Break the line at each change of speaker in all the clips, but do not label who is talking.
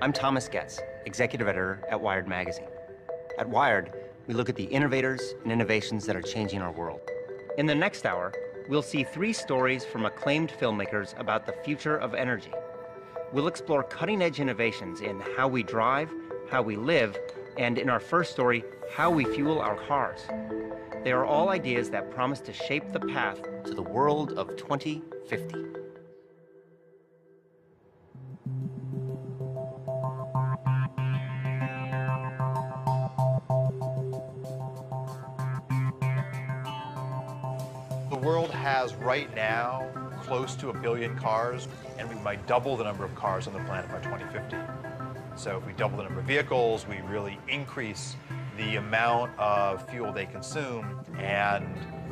I'm Thomas Getz, executive editor at Wired magazine. At Wired, we look at the innovators and innovations that are changing our world. In the next hour, we'll see 3 stories from acclaimed filmmakers about the future of energy. We'll explore cutting-edge innovations in how we drive, how we live, and in our first story, how we fuel our cars. They are all ideas that promise to shape the path to the world of 2050.
The world has right now close to 1 billion cars, and we might double the number of cars on the planet by 2050. So if we double the number of vehicles, we really increase the amount of fuel they consume, and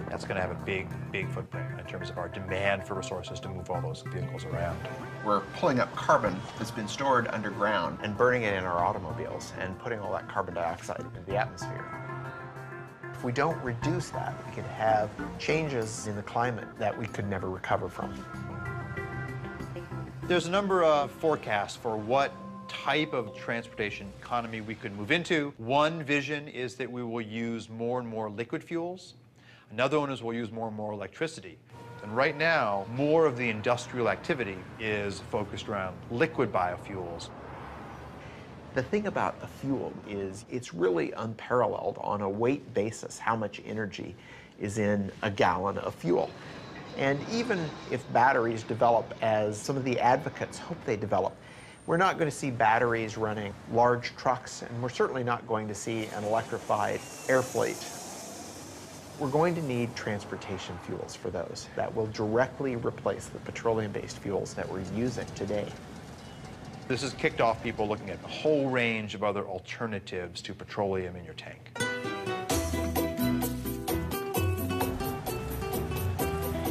that's going to have a big, big footprint in terms of our demand for resources to move all those vehicles around.
We're pulling up carbon that's been stored underground and burning it in our automobiles and putting all that carbon dioxide into the atmosphere. If we don't reduce that, we could have changes in the climate that we could never recover from.
There's a number of forecasts for what type of transportation economy we could move into. One vision is that we will use more and more liquid fuels. Another one is we'll use more and more electricity. And right now, more of the industrial activity is focused around liquid biofuels.
The thing about a fuel is it's really unparalleled on a weight basis how much energy is in a gallon of fuel. And even if batteries develop as some of the advocates hope they develop, we're not going to see batteries running large trucks, and we're certainly not going to see an electrified air fleet. We're going to need transportation fuels for those that will directly replace the petroleum-based fuels that we're using today.
This has kicked off people looking at a whole range of other alternatives to petroleum in your tank.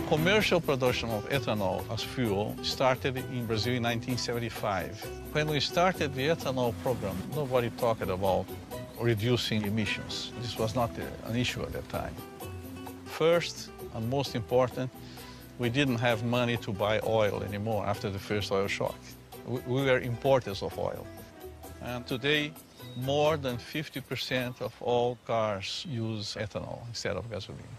Commercial production of ethanol as fuel started in Brazil in 1975. When we started the ethanol program, nobody talked about reducing emissions. This was not an issue at that time. First, and most important, we didn't have money to buy oil anymore after the first oil shock. We were importers of oil. And today, more than 50% of all cars use ethanol instead of gasoline.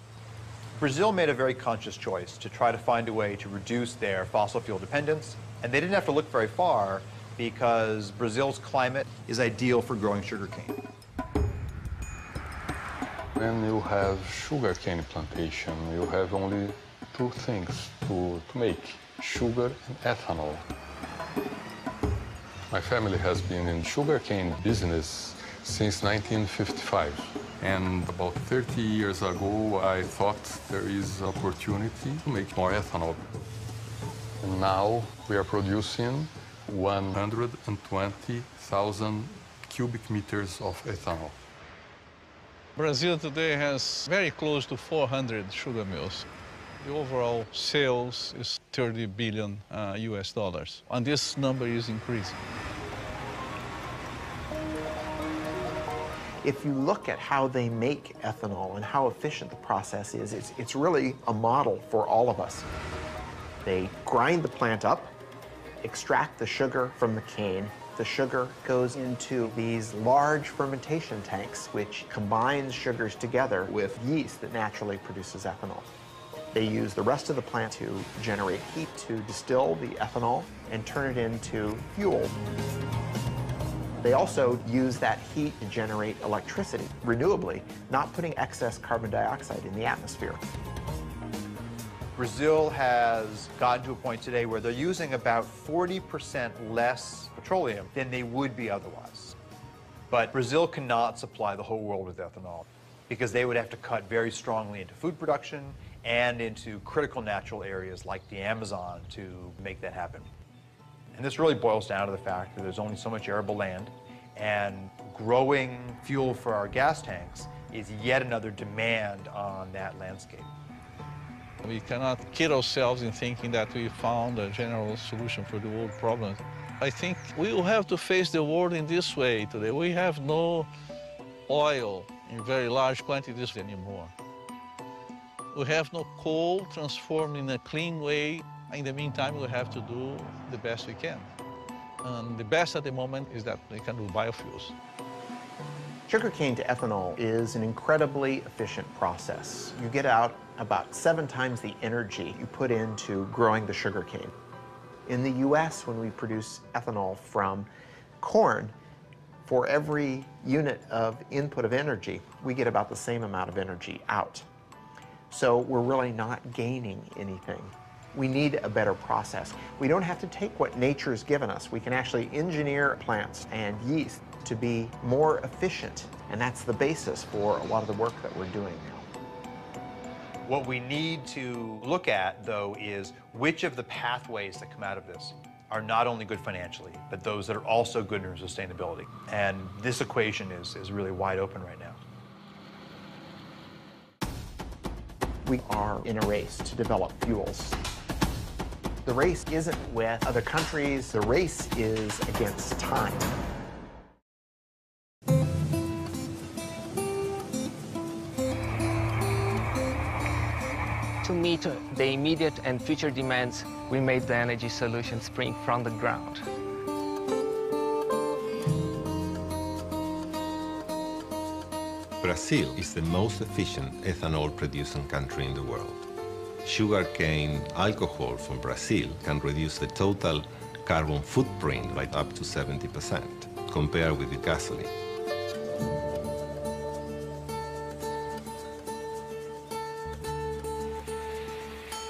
Brazil made a very conscious choice to try to find a way to reduce their fossil fuel dependence, and they didn't have to look very far because Brazil's climate is ideal for growing sugarcane.
When you have sugarcane plantation, you have only 2 things to make: sugar and ethanol. My family has been in sugarcane business since 1955. And about 30 years ago, I thought there is opportunity to make more ethanol. And now we are producing 120,000 cubic meters of ethanol.
Brazil today has very close to 400 sugar mills. The overall sales is $30 billion US dollars, and this number is increasing.
If you look at how they make ethanol and how efficient the process is, it's really a model for all of us. They grind the plant up, extract the sugar from the cane. The sugar goes into these large fermentation tanks, which combines sugars together with yeast that naturally produces ethanol. They use the rest of the plant to generate heat to distill the ethanol and turn it into fuel. They also use that heat to generate electricity renewably, not putting excess carbon dioxide in the atmosphere.
Brazil has gotten to a point today where they're using about 40% less petroleum than they would be otherwise. But Brazil cannot supply the whole world with ethanol because they would have to cut very strongly into food production and into critical natural areas like the Amazon to make that happen. And this really boils down to the fact that there's only so much arable land, and growing fuel for our gas tanks is yet another demand on that landscape.
We cannot kid ourselves in thinking that we found a general solution for the world problem. I think we will have to face the world in this way today. We have no oil in very large quantities anymore. We have no coal transformed in a clean way. In the meantime, we have to do the best we can. And the best at the moment is that they can do biofuels.
Sugarcane to ethanol is an incredibly efficient process. You get out about 7 times the energy you put into growing the sugarcane. In the US, when we produce ethanol from corn, for every unit of input of energy, we get about the same amount of energy out. So we're really not gaining anything. We need a better process. We don't have to take what nature's given us. We can actually engineer plants and yeast to be more efficient, and that's the basis for a lot of the work that we're doing now.
What we need to look at, though, is which of the pathways that come out of this are not only good financially, but those that are also good in sustainability. And this equation is really wide open right now.
We are in a race to develop fuels. The race isn't with other countries, the race is against time.
To meet the immediate and future demands, we made the energy solution spring from the ground.
Brazil is the most efficient ethanol-producing country in the world. Sugarcane alcohol from Brazil can reduce the total carbon footprint by up to 70% compared with the gasoline.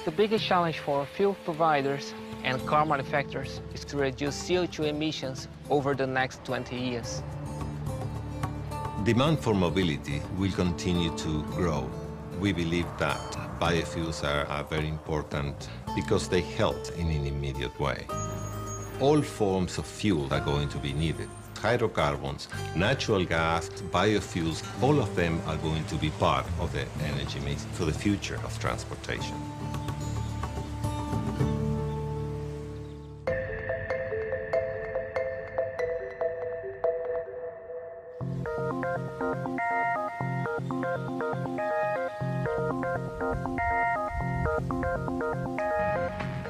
The biggest challenge for fuel providers and car manufacturers is to reduce CO2 emissions over the next 20 years.
Demand for mobility will continue to grow. We believe that biofuels are very important because they help in an immediate way. All forms of fuel are going to be needed. Hydrocarbons, natural gas, biofuels, all of them are going to be part of the energy mix for the future of transportation.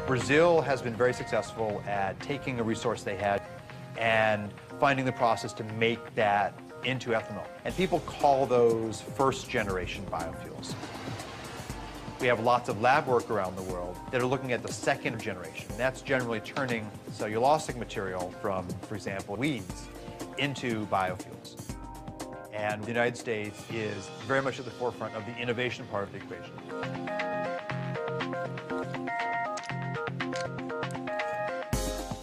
Brazil has been very successful at taking a resource they had and finding the process to make that into ethanol. And people call those first-generation biofuels. We have lots of lab work around the world that are looking at the second generation. And that's generally turning cellulosic material from, for example, weeds into biofuels. And the United States is very much at the forefront of the innovation part of the equation.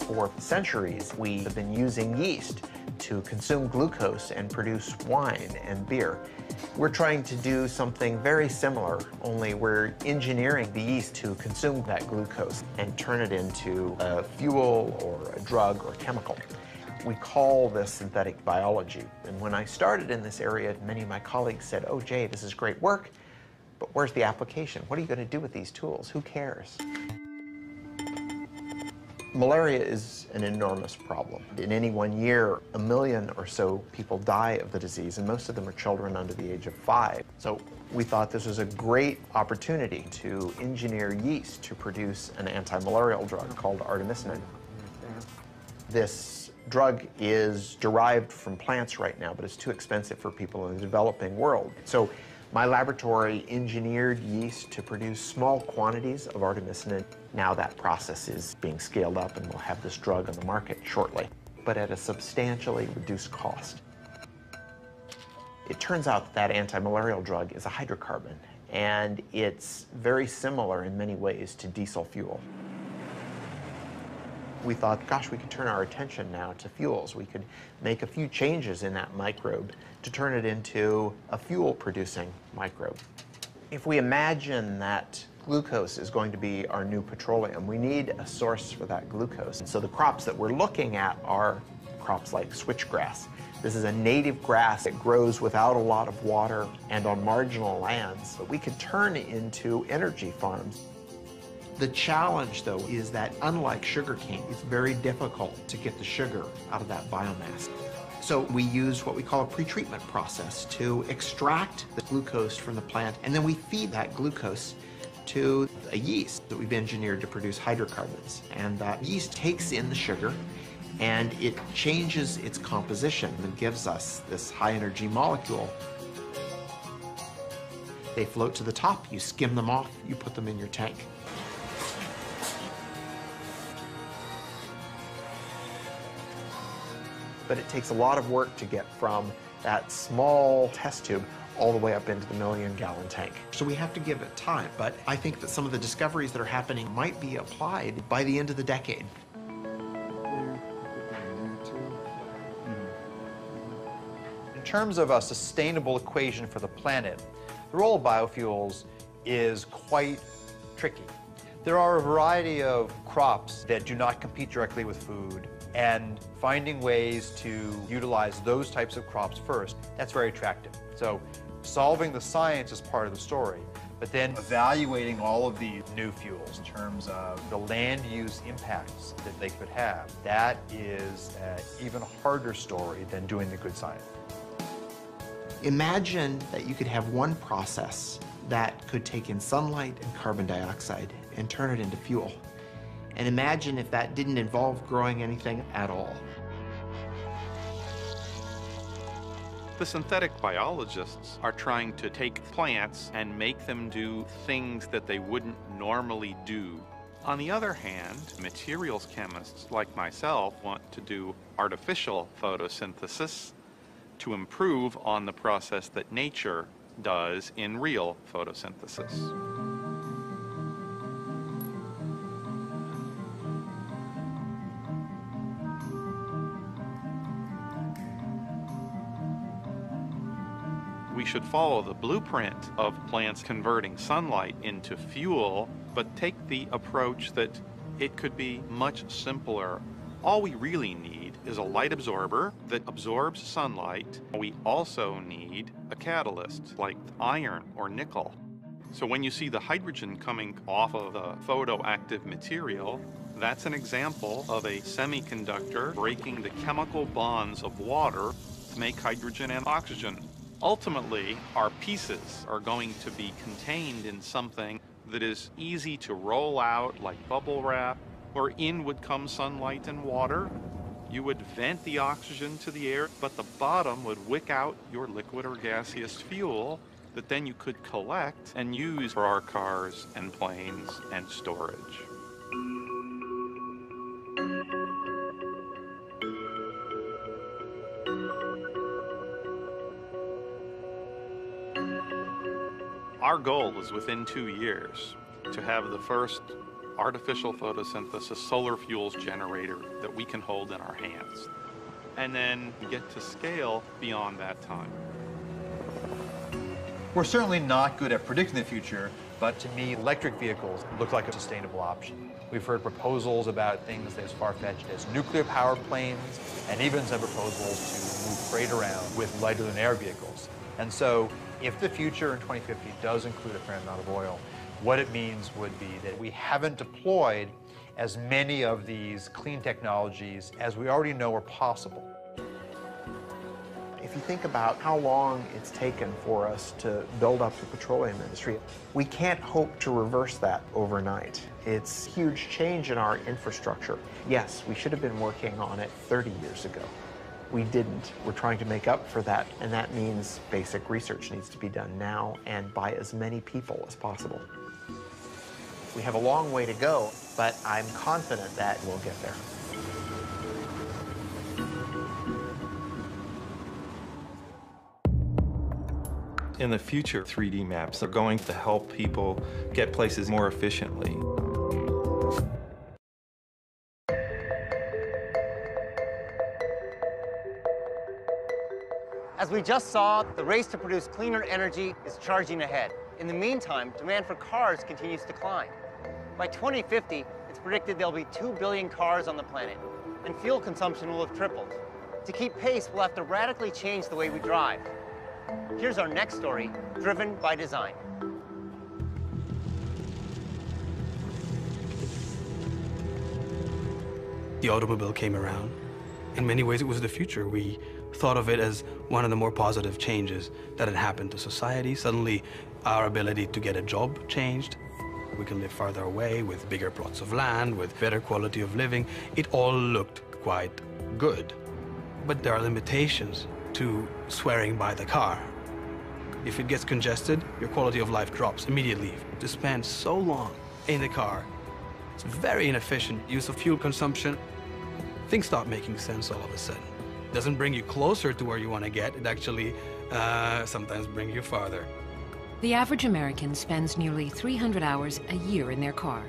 For centuries, we have been using yeast to consume glucose and produce wine and beer. We're trying to do something very similar, only we're engineering the yeast to consume that glucose and turn it into a fuel or a drug or chemical. We call this synthetic biology. And when I started in this area, many of my colleagues said, "Oh, Jay, this is great work, but where's the application? What are you going to do with these tools? Who cares?" Malaria is an enormous problem. In any one year, 1 million or so people die of the disease, and most of them are children under the age of 5. So we thought this was a great opportunity to engineer yeast to produce an anti-malarial drug called artemisinin. This drug is derived from plants right now, but it's too expensive for people in the developing world. So my laboratory engineered yeast to produce small quantities of artemisinin. Now that process is being scaled up and we'll have this drug on the market shortly, but at a substantially reduced cost. It turns out that anti-malarial drug is a hydrocarbon, and it's very similar in many ways to diesel fuel. We thought, gosh, we could turn our attention now to fuels. We could make a few changes in that microbe to turn it into a fuel-producing microbe. If we imagine that glucose is going to be our new petroleum, we need a source for that glucose. And so the crops that we're looking at are crops like switchgrass. This is a native grass that grows without a lot of water and on marginal lands, but we could turn into energy farms. The challenge, though, is that unlike sugarcane, it's very difficult to get the sugar out of that biomass. So we use what we call a pretreatment process to extract the glucose from the plant, and then we feed that glucose to a yeast that we've engineered to produce hydrocarbons. And that yeast takes in the sugar and it changes its composition and gives us this high-energy molecule. They float to the top, you skim them off, you put them in your tank. But it takes a lot of work to get from that small test tube all the way up into the million-gallon tank. So we have to give it time, but I think that some of the discoveries that are happening might be applied by the end of the decade.
In terms of a sustainable equation for the planet, the role of biofuels is quite tricky. There are a variety of crops that do not compete directly with food, and finding ways to utilize those types of crops first, that's very attractive. So solving the science is part of the story, but then evaluating all of these new fuels in terms of the land use impacts that they could have, that is an even harder story than doing the good science.
Imagine that you could have one process that could take in sunlight and carbon dioxide and turn it into fuel. And imagine if that didn't involve growing anything at all.
The synthetic biologists are trying to take plants and make them do things that they wouldn't normally do. On the other hand, materials chemists like myself want to do artificial photosynthesis to improve on the process that nature does in real photosynthesis. We should follow the blueprint of plants converting sunlight into fuel, but take the approach that it could be much simpler. All we really need is a light absorber that absorbs sunlight. We also need a catalyst like iron or nickel. So when you see the hydrogen coming off of the photoactive material, that's an example of a semiconductor breaking the chemical bonds of water to make hydrogen and oxygen. Ultimately, our pieces are going to be contained in something that is easy to roll out like bubble wrap, where in would come sunlight and water. You would vent the oxygen to the air, but the bottom would wick out your liquid or gaseous fuel that then you could collect and use for our cars and planes and storage. Our goal is within 2 years to have the first artificial photosynthesis solar fuels generator that we can hold in our hands, and then get to scale beyond that time.
We're certainly not good at predicting the future, but to me, electric vehicles look like a sustainable option. We've heard proposals about things as far-fetched as nuclear power planes, and even some proposals to move freight around with lighter-than-air vehicles. And so, if the future in 2050 does include a fair amount of oil, what it means would be that we haven't deployed as many of these clean technologies as we already know are possible.
If you think about how long it's taken for us to build up the petroleum industry, we can't hope to reverse that overnight. It's a huge change in our infrastructure. Yes, we should have been working on it 30 years ago. We didn't. We're trying to make up for that, and that means basic research needs to be done now and by as many people as possible. We have a long way to go, but I'm confident that we'll get there.
In the future, 3D maps are going to help people get places more efficiently.
As we just saw, the race to produce cleaner energy is charging ahead. In the meantime, demand for cars continues to climb. By 2050, it's predicted there'll be 2 billion cars on the planet, and fuel consumption will have tripled. To keep pace, we'll have to radically change the way we drive. Here's our next story, Driven by Design.
The automobile came around. In many ways, it was the future. We thought of it as one of the more positive changes that had happened to society. Suddenly, our ability to get a job changed. We can live farther away with bigger plots of land, with better quality of living. It all looked quite good. But there are limitations to swearing by the car. If it gets congested, your quality of life drops immediately. To spend so long in the car, it's very inefficient use of fuel consumption. Things start making sense all of a sudden. It doesn't bring you closer to where you want to get. It actually sometimes brings you farther.
The average American spends nearly 300 hours a year in their car,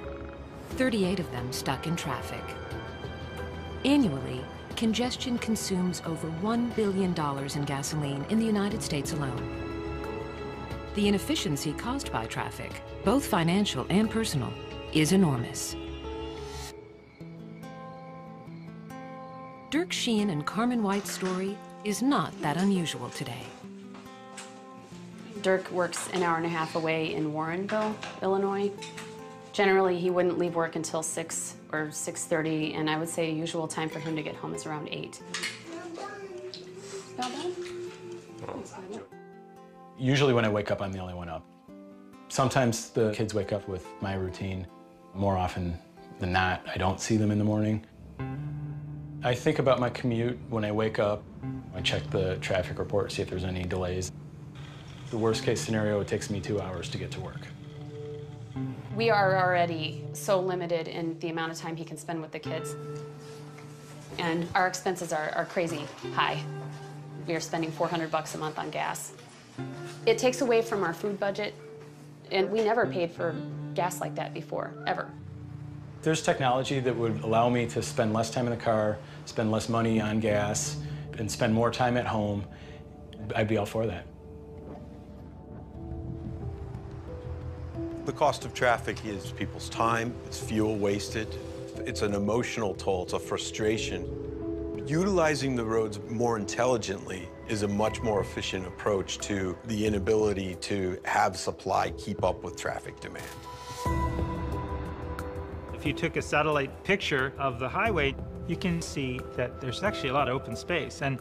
38 of them stuck in traffic. Annually, congestion consumes over $1 billion in gasoline in the United States alone. The inefficiency caused by traffic, both financial and personal, is enormous. Dirk Sheehan and Carmen White's story is not that unusual today.
Dirk works an hour and a half away in Warrenville, Illinois. Generally, he wouldn't leave work until 6 or 6:30, and I would say a usual time for him to get home is around 8.
Usually when I wake up, I'm the only one up. Sometimes the kids wake up with my routine. More often than not, I don't see them in the morning. I think about my commute when I wake up. I check the traffic report, see if there's any delays. The worst case scenario, it takes me 2 hours to get to work.
We are already so limited in the amount of time he can spend with the kids. And our expenses are crazy high. We are spending $400 a month on gas. It takes away from our food budget, and we never paid for gas like that before, ever.
There's technology that would allow me to spend less time in the car, spend less money on gas, and spend more time at home. I'd be all for that.
The cost of traffic is people's time, it's fuel wasted, it's an emotional toll, it's a frustration. Utilizing the roads more intelligently is a much more efficient approach to the inability to have supply keep up with traffic demand.
If you took a satellite picture of the highway, you can see that there's actually a lot of open space. And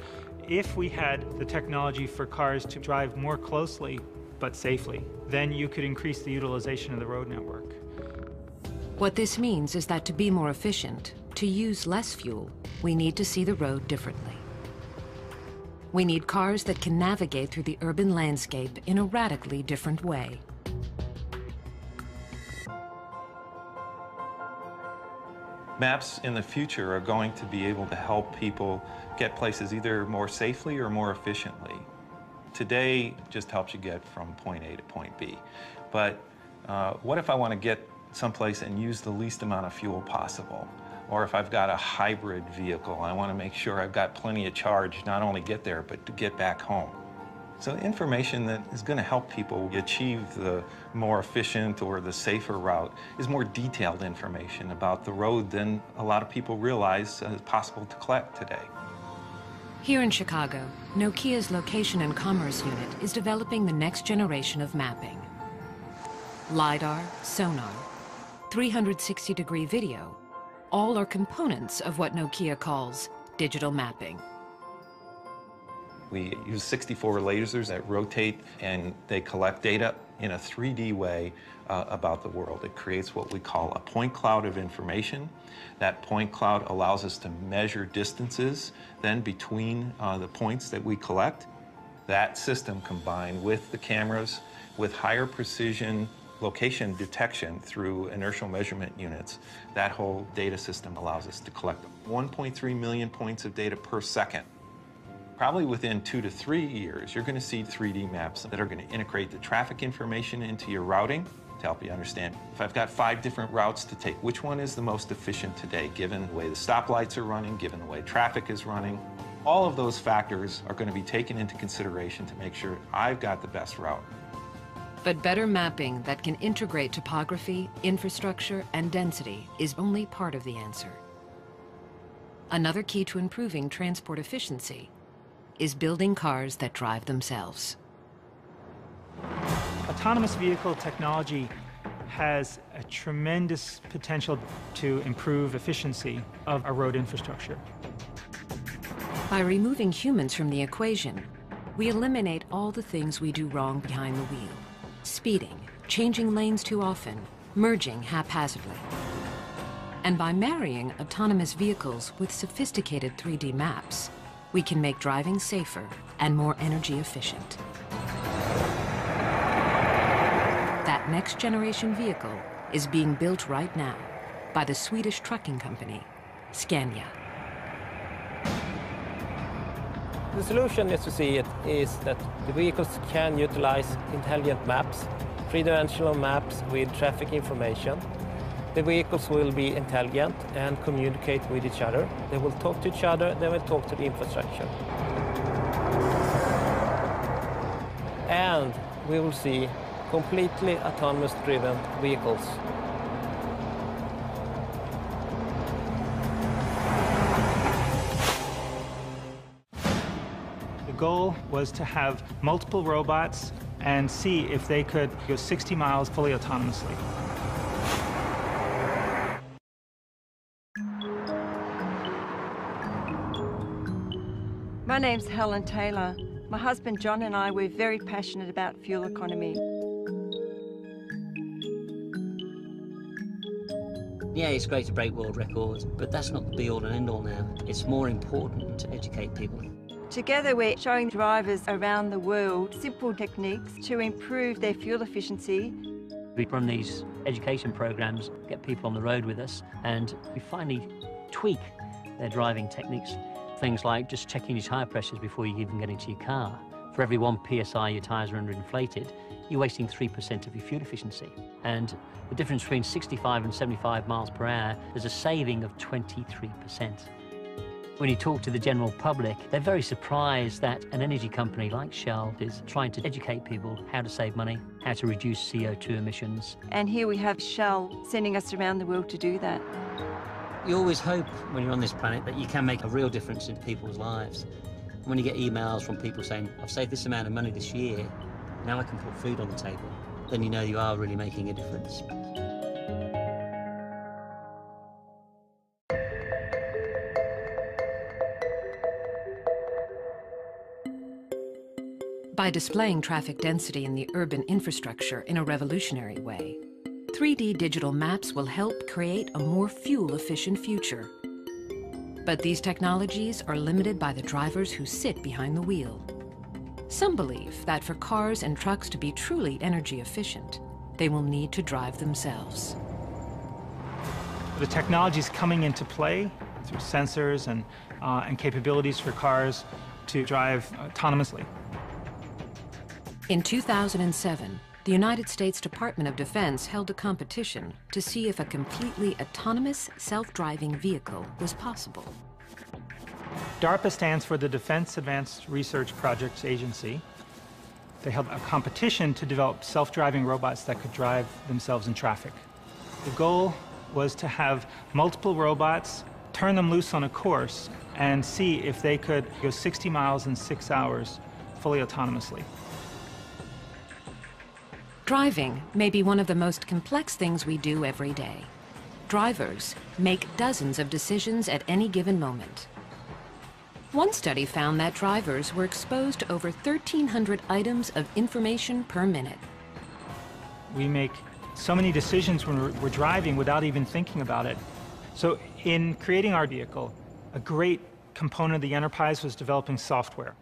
if we had the technology for cars to drive more closely but safely, then you could increase the utilization of the road network.
What this means is that to be more efficient, to use less fuel, we need to see the road differently. We need cars that can navigate through the urban landscape in a radically different way.
Maps in the future are going to be able to help people get places either more safely or more efficiently. Today, it just helps you get from point A to point B. But what if I want to get someplace and use the least amount of fuel possible? Or if I've got a hybrid vehicle, I want to make sure I've got plenty of charge, not only get there, but to get back home. So information that is going to help people achieve the more efficient or the safer route is more detailed information about the road than a lot of people realize is possible to collect today.
Here in Chicago, Nokia's Location and Commerce Unit is developing the next generation of mapping. LiDAR, sonar, 360-degree video, all are components of what Nokia calls digital mapping.
We use 64 lasers that rotate and they collect data in a 3D way about the world. It creates what we call a point cloud of information. That point cloud allows us to measure distances then between the points that we collect. That system combined with the cameras with higher precision location detection through inertial measurement units, that whole data system allows us to collect 1.3 million points of data per second. Probably within 2 to 3 years, you're going to see 3D maps that are going to integrate the traffic information into your routing to help you understand. If I've got 5 different routes to take, which one is the most efficient today, given the way the stoplights are running, given the way traffic is running? All of those factors are going to be taken into consideration to make sure I've got the best route.
But better mapping that can integrate topography, infrastructure, and density is only part of the answer. Another key to improving transport efficiency is building cars that drive themselves.
Autonomous vehicle technology has a tremendous potential to improve efficiency of our road infrastructure.
By removing humans from the equation, we eliminate all the things we do wrong behind the wheel. Speeding, changing lanes too often, merging haphazardly. And by marrying autonomous vehicles with sophisticated 3D maps, we can make driving safer and more energy efficient. That next generation vehicle is being built right now by the Swedish trucking company, Scania.
The solution, as you see it, is that the vehicles can utilize intelligent maps, three-dimensional maps with traffic information. The vehicles will be intelligent and communicate with each other. They will talk to each other, they will talk to the infrastructure. And we will see completely autonomous driven vehicles.
The goal was to have multiple robots and see if they could go 60 miles fully autonomously.
My name's Helen Taylor. My husband John and I, we're very passionate about fuel economy.
Yeah, it's great to break world records, but that's not the be-all and end-all now. It's more important to educate people.
Together we're showing drivers around the world simple techniques to improve their fuel efficiency.
We run these education programs, get people on the road with us, and we finally tweak their driving techniques. Things like just checking your tyre pressures before you even get into your car. For every 1 PSI your tyres are underinflated, you're wasting 3% of your fuel efficiency. And the difference between 65 and 75 miles per hour is a saving of 23%. When you talk to the general public, they're very surprised that an energy company like Shell is trying to educate people how to save money, how to reduce CO2 emissions.
And here we have Shell sending us around the world to do that.
You always hope when you're on this planet that you can make a real difference in people's lives. When you get emails from people saying, I've saved this amount of money this year, now I can put food on the table, then you know you are really making a difference.
By displaying traffic density in the urban infrastructure in a revolutionary way, 3D digital maps will help create a more fuel-efficient future. But these technologies are limited by the drivers who sit behind the wheel. Some believe that for cars and trucks to be truly energy efficient, they will need to drive themselves.
The technology is coming into play through sensors and capabilities for cars to drive autonomously.
In 2007, the United States Department of Defense held a competition to see if a completely autonomous self-driving vehicle was possible.
DARPA stands for the Defense Advanced Research Projects Agency. They held a competition to develop self-driving robots that could drive themselves in traffic. The goal was to have multiple robots, turn them loose on a course, and see if they could go 60 miles in 6 hours fully autonomously.
Driving may be one of the most complex things we do every day. Drivers make dozens of decisions at any given moment. One study found that drivers were exposed to over 1,300 items of information per minute.
We make so many decisions when we're driving without even thinking about it. So in creating our vehicle, a great component of the enterprise was developing software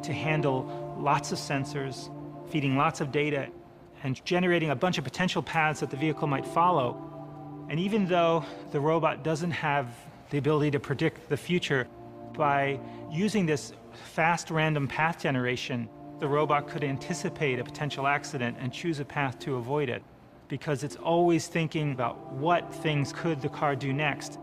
to handle lots of sensors, feeding lots of data, and generating a bunch of potential paths that the vehicle might follow. And even though the robot doesn't have the ability to predict the future, by using this fast random path generation, the robot could anticipate a potential accident and choose a path to avoid it, because it's always thinking about what things could the car do next.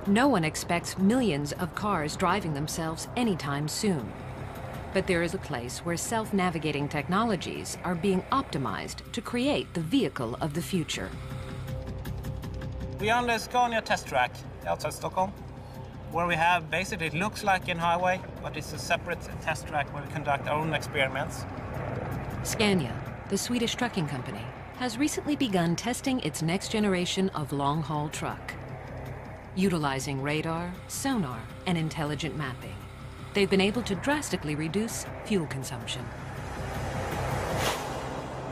No one expects millions of cars driving themselves anytime soon. But there is a place where self-navigating technologies are being optimized to create the vehicle of the future.
We are on the Scania test track outside Stockholm, where we have basically, it looks like a highway, but it's a separate test track where we conduct our own experiments.
Scania, the Swedish trucking company, has recently begun testing its next generation of long-haul truck. Utilizing radar, sonar, and intelligent mapping, they've been able to drastically reduce fuel consumption.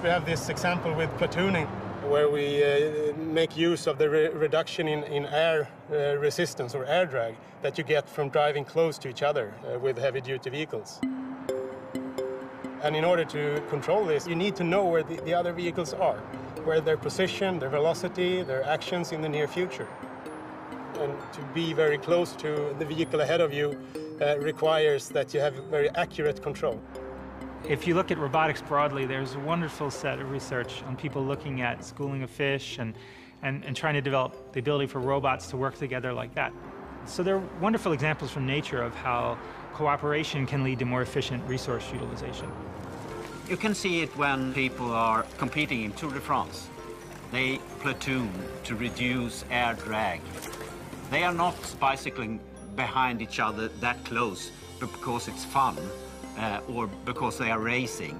We have this example with platooning, where we make use of the reduction in air resistance or air drag that you get from driving close to each other with heavy-duty vehicles. And in order to control this, you need to know where the other vehicles are, where their position, their velocity, their actions in the near future. And to be very close to the vehicle ahead of you requires that you have very accurate control.
If you look at robotics broadly, there's a wonderful set of research on people looking at schooling of fish and trying to develop the ability for robots to work together like that. So there are wonderful examples from nature of how cooperation can lead to more efficient resource utilization.
You can see it when people are competing in Tour de France. They platoon to reduce air drag. They are not bicycling behind each other that close because it's fun or because they are racing.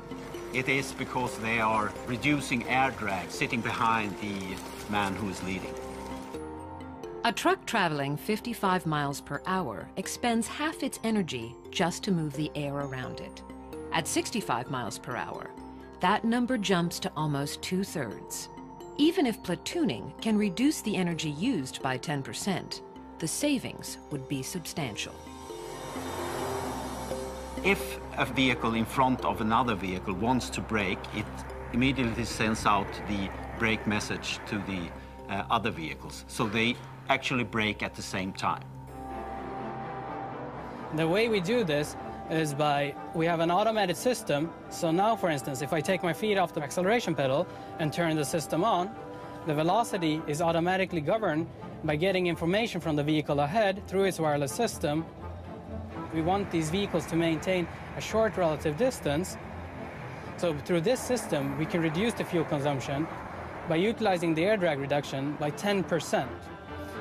It is because they are reducing air drag, sitting behind the man who is leading.
A truck traveling 55 miles per hour expends half its energy just to move the air around it. At 65 miles per hour, that number jumps to almost 2/3. Even if platooning can reduce the energy used by 10%, the savings would be substantial.
If a vehicle in front of another vehicle wants to brake, it immediately sends out the brake message to the other vehicles, so they actually brake at the same time.
The way we do this is we have an automated system. So now, for instance, if I take my feet off the acceleration pedal and turn the system on, the velocity is automatically governed by getting information from the vehicle ahead through its wireless system. We want these vehicles to maintain a short relative distance. So through this system, we can reduce the fuel consumption by utilizing the air drag reduction by 10%.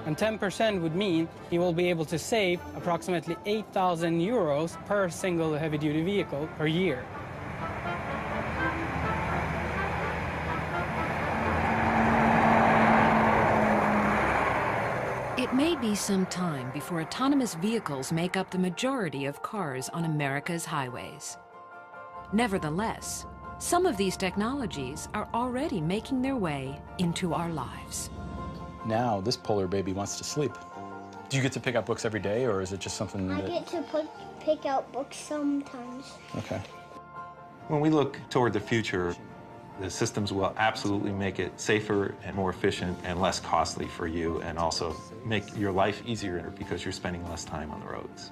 And 10% would mean you will be able to save approximately 8,000 euros per single heavy-duty vehicle per year.
It may be some time before autonomous vehicles make up the majority of cars on America's highways. Nevertheless, some of these technologies are already making their way into our lives.
Now, this polar baby wants to sleep. Do you get to pick up books every day, or is it just something
I get to pick out books sometimes.
Okay.
When we look toward the future, the systems will absolutely make it safer and more efficient and less costly for you, and also make your life easier because you're spending less time on the roads.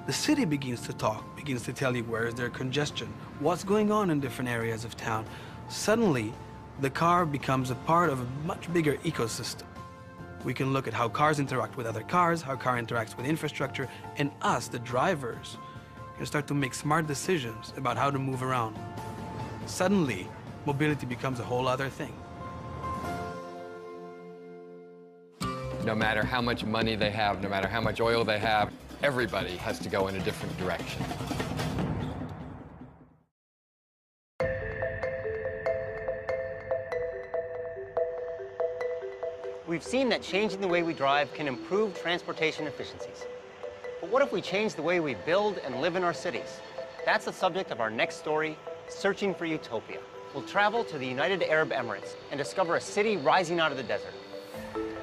The city begins to talk, begins to tell you where is there congestion, what's going on in different areas of town. Suddenly, the car becomes a part of a much bigger ecosystem. We can look at how cars interact with other cars, how car interacts with infrastructure, and us, the drivers, can start to make smart decisions about how to move around. Suddenly, mobility becomes a whole other thing.
No matter how much money they have, no matter how much oil they have, everybody has to go in a different direction.
We've seen that changing the way we drive can improve transportation efficiencies. But what if we change the way we build and live in our cities? That's the subject of our next story, Searching for Utopia. We'll travel to the United Arab Emirates and discover a city rising out of the desert.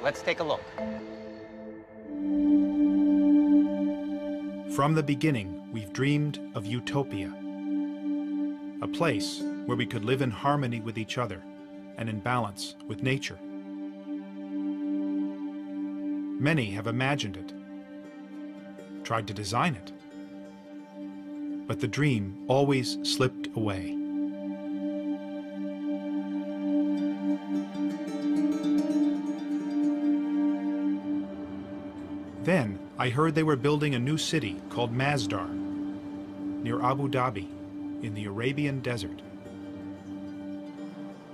Let's take a look.
From the beginning, we've dreamed of utopia. A place where we could live in harmony with each other and in balance with nature. Many have imagined it, tried to design it, but the dream always slipped away. Then I heard they were building a new city called Masdar, near Abu Dhabi, in the Arabian desert.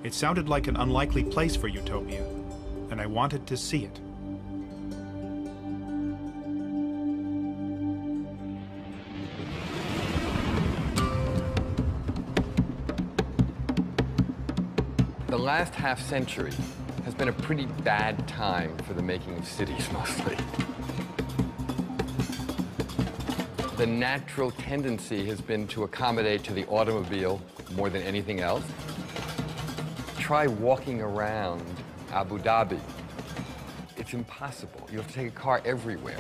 It sounded like an unlikely place for utopia, and I wanted to see it.
The last half century has been a pretty bad time for the making of cities, mostly. The natural tendency has been to accommodate to the automobile more than anything else. Try walking around Abu Dhabi. It's impossible. You have to take a car everywhere.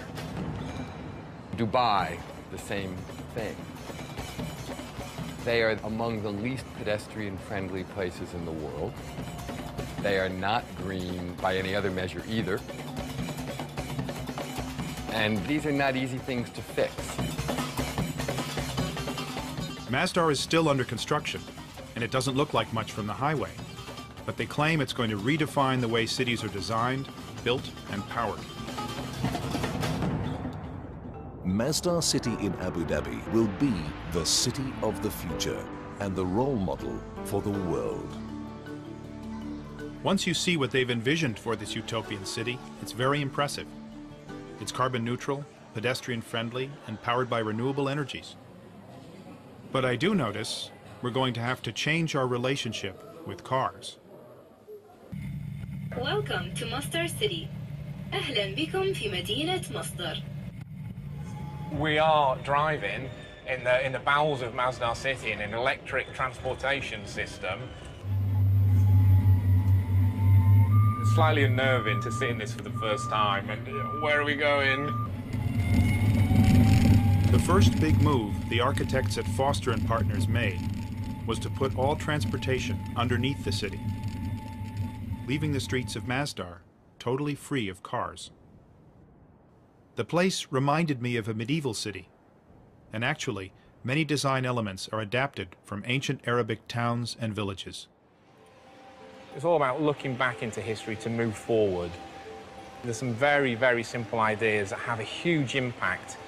Dubai, the same thing. They are among the least pedestrian-friendly places in the world. They are not green by any other measure either. And these are not easy things to fix.
Masdar is still under construction, and it doesn't look like much from the highway. But they claim it's going to redefine the way cities are designed, built, and powered.
Masdar City in Abu Dhabi will be the city of the future and the role model for the world.
Once you see what they've envisioned for this utopian city, it's very impressive. It's carbon neutral, pedestrian friendly, and powered by renewable energies. But I do notice we're going to have to change our relationship with cars.
Welcome to Masdar City. أهلا بكم في مدينة مصدر.
We are driving in the bowels of Masdar City in an electric transportation system. It's slightly unnerving to sit in this for the first time. And where are we going?
The first big move the architects at Foster and Partners made was to put all transportation underneath the city, leaving the streets of Masdar totally free of cars. The place reminded me of a medieval city, and actually, many design elements are adapted from ancient Arabic towns and villages.
It's all about looking back into history to move forward. There's some very, very simple ideas that have a huge impact.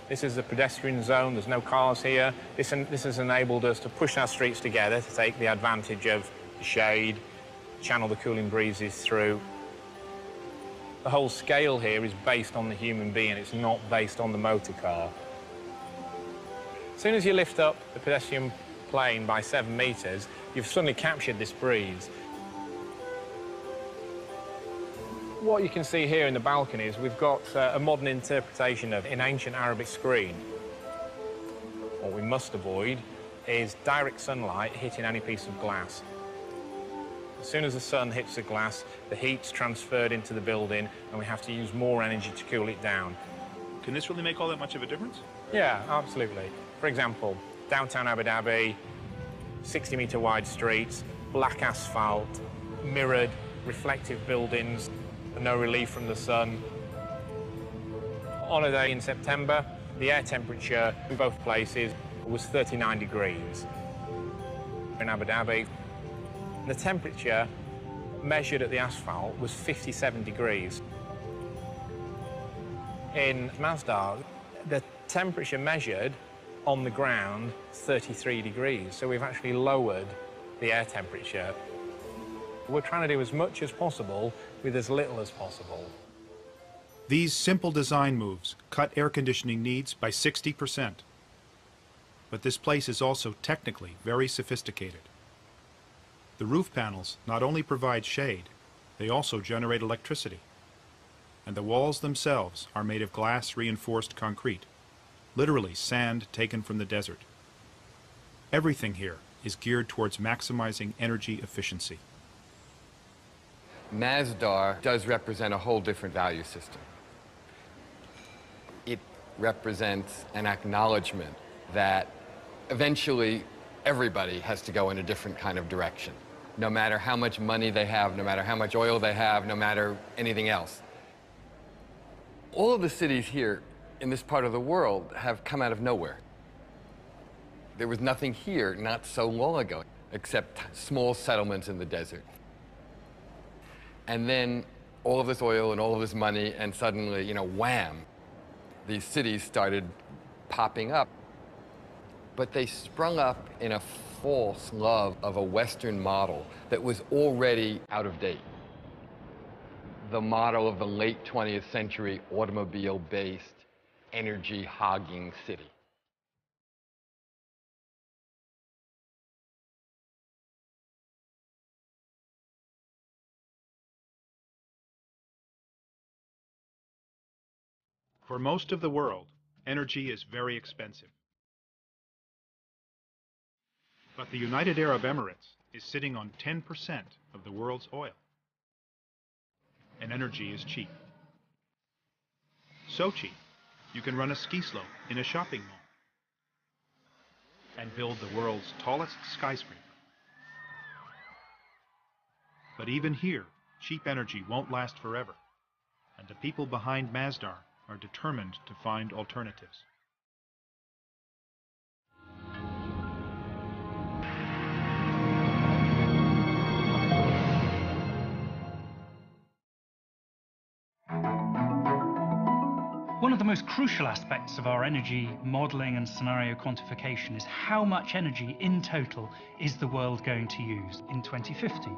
This is a pedestrian zone, there's no cars here. This has enabled us to push our streets together to take the advantage of the shade, channel the cooling breezes through. The whole scale here is based on the human being, it's not based on the motor car. As soon as you lift up the pedestrian plane by 7 meters, you've suddenly captured this breeze. What you can see here in the balcony is we've got a modern interpretation of an ancient Arabic screen. What we must avoid is direct sunlight hitting any piece of glass. As soon as the sun hits the glass, the heat's transferred into the building and we have to use more energy to cool it down.
Can this really make all that much of a difference?
Yeah, absolutely. For example, downtown Abu Dhabi, 60-meter wide streets, black asphalt, mirrored, reflective buildings, no relief from the sun. On a day in September, the air temperature in both places was 39 degrees. In Abu Dhabi, the temperature measured at the asphalt was 57 degrees. In Masdar, the temperature measured on the ground is 33 degrees, so we've actually lowered the air temperature. We're trying to do as much as possible with as little as possible.
These simple design moves cut air conditioning needs by 60%. But this place is also technically very sophisticated. The roof panels not only provide shade, they also generate electricity. And the walls themselves are made of glass-reinforced concrete, literally sand taken from the desert. Everything here is geared towards maximizing energy efficiency.
Masdar does represent a whole different value system. It represents an acknowledgement that eventually everybody has to go in a different kind of direction. No matter how much money they have, no matter how much oil they have, no matter anything else. All of the cities here in this part of the world have come out of nowhere. There was nothing here not so long ago, except small settlements in the desert. And then all of this oil and all of this money, and suddenly, you know, wham, these cities started popping up. But they sprung up in a false love of a Western model that was already out of date. The model of the late 20th century automobile-based, energy-hogging city.
For most of the world, energy is very expensive. But the United Arab Emirates is sitting on 10% of the world's oil. And energy is cheap. So cheap, you can run a ski slope in a shopping mall and build the world's tallest skyscraper. But even here, cheap energy won't last forever, and the people behind Masdar are determined to find alternatives.
One of the most crucial aspects of our energy modelling and scenario quantification is how much energy in total is the world going to use in 2050.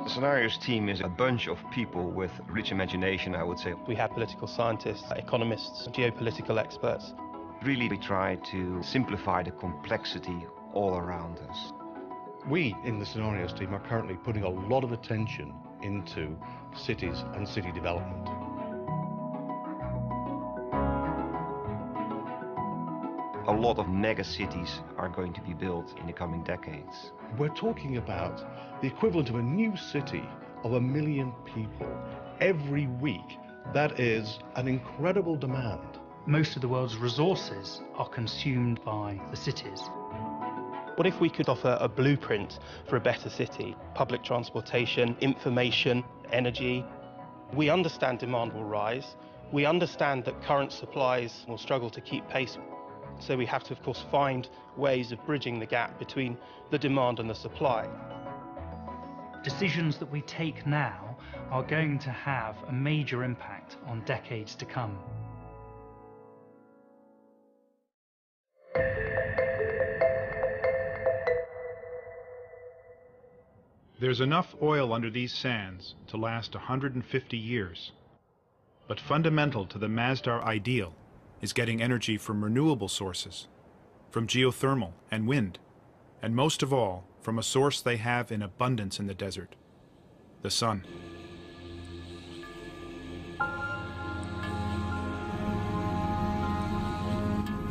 The Scenarios team is a bunch of people with rich imagination, I would say.
We have political scientists, economists, geopolitical experts.
Really, we try to simplify the complexity all around us.
We in the Scenarios team are currently putting a lot of attention into cities and city development.
A lot of mega cities are going to be built in the coming decades.
We're talking about the equivalent of a new city of 1 million people every week. That is an incredible demand.
Most of the world's resources are consumed by the cities.
What if we could offer a blueprint for a better city? Public transportation, information, energy. We understand demand will rise. We understand that current supplies will struggle to keep pace. So we have to, of course, find ways of bridging the gap between the demand and the supply.
Decisions that we take now are going to have a major impact on decades to come.
There's enough oil under these sands to last 150 years. But fundamental to the Masdar ideal is getting energy from renewable sources, from geothermal and wind, and most of all, from a source they have in abundance in the desert, the sun.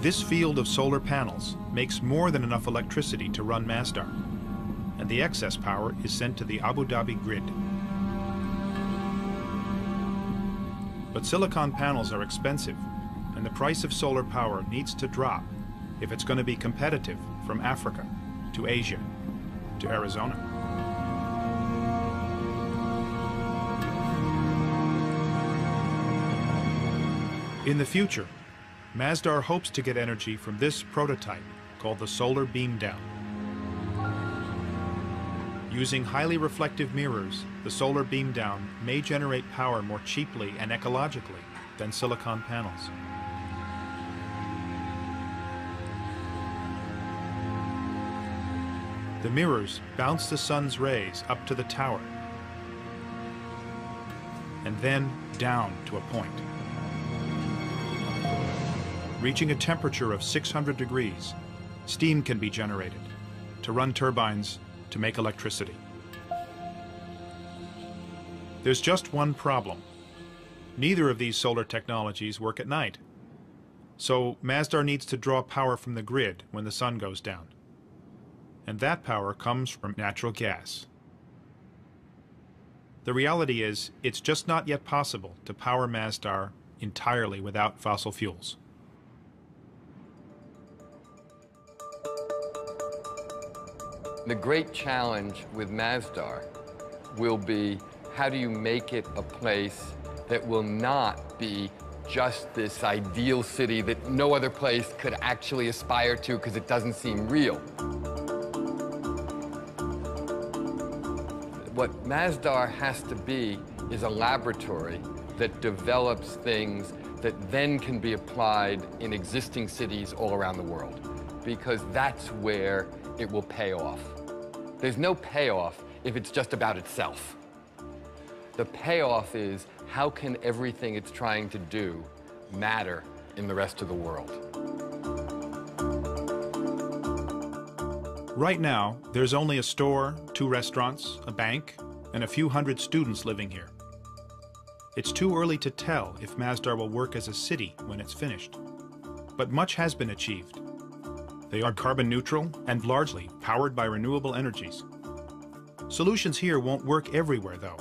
This field of solar panels makes more than enough electricity to run Masdar, and the excess power is sent to the Abu Dhabi grid. But silicon panels are expensive, and the price of solar power needs to drop if it's going to be competitive from Africa to Asia to Arizona. In the future, Masdar hopes to get energy from this prototype called the Solar Beam Down. Using highly reflective mirrors, the solar beam down may generate power more cheaply and ecologically than silicon panels. The mirrors bounce the sun's rays up to the tower and then down to a point. Reaching a temperature of 600 degrees, steam can be generated to run turbines to make electricity. There's just one problem. Neither of these solar technologies work at night. So Masdar needs to draw power from the grid when the sun goes down. And that power comes from natural gas. The reality is, it's just not yet possible to power Masdar entirely without fossil fuels.
The great challenge with Masdar will be, how do you make it a place that will not be just this ideal city that no other place could actually aspire to because it doesn't seem real? What Masdar has to be is a laboratory that develops things that then can be applied in existing cities all around the world, because that's where it will pay off. There's no payoff if it's just about itself. The payoff is, how can everything it's trying to do matter in the rest of the world?
Right now, there's only a store, 2 restaurants, a bank, and a few hundred students living here. It's too early to tell if Masdar will work as a city when it's finished. but much has been achieved. They are carbon neutral and largely powered by renewable energies. Solutions here won't work everywhere, though.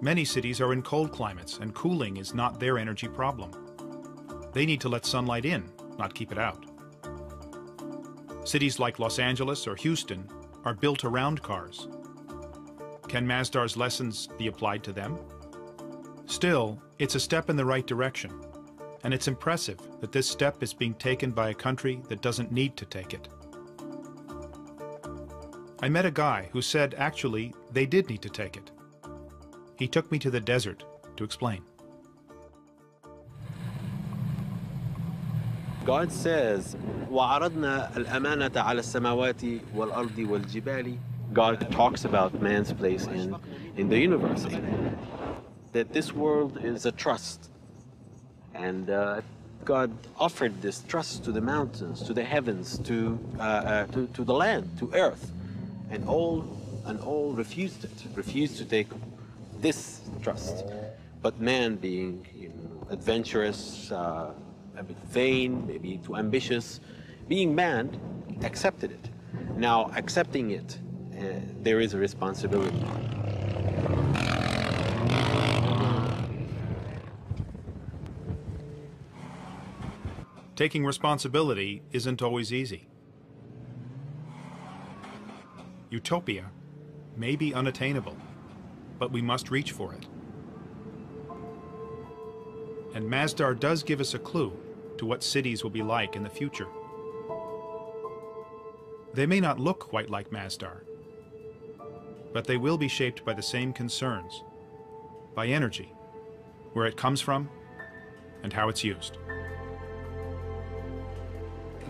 Many cities are in cold climates, and cooling is not their energy problem. They need to let sunlight in, not keep it out. Cities like Los Angeles or Houston are built around cars. Can Masdar's lessons be applied to them? Still, it's a step in the right direction, and it's impressive that this step is being taken by a country that doesn't need to take it. I met a guy who said actually they did need to take it. He took me to the desert to explain.
God says, وَعَرَضْنَا الْأَمَانَةَ عَلَى السَّمَاوَاتِ وَالْأَرْضِ وَالْجِبَالِ. God talks about man's place in the universe, that this world is a trust. And God offered this trust to the mountains, to the heavens, to the land, to earth. And all refused it, refused to take this trust. But man, being adventurous, a bit vain, maybe too ambitious, being man, accepted it. Now, accepting it, there is a responsibility.
Taking responsibility isn't always easy. Utopia may be unattainable, but we must reach for it. And Masdar does give us a clue to what cities will be like in the future. They may not look quite like Masdar, but they will be shaped by the same concerns, by energy, where it comes from, and how it's used.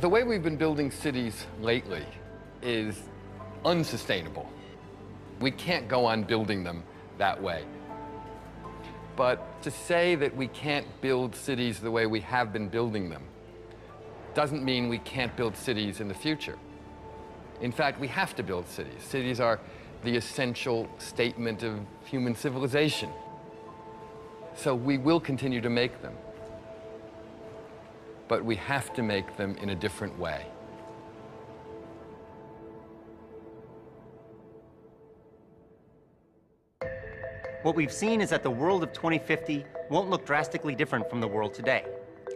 The way we've been building cities lately is unsustainable. We can't go on building them that way. But to say that we can't build cities the way we have been building them doesn't mean we can't build cities in the future. In fact, we have to build cities. Cities are the essential statement of human civilization. So we will continue to make them. But we have to make them in a different way.
What we've seen is that the world of 2050 won't look drastically different from the world today.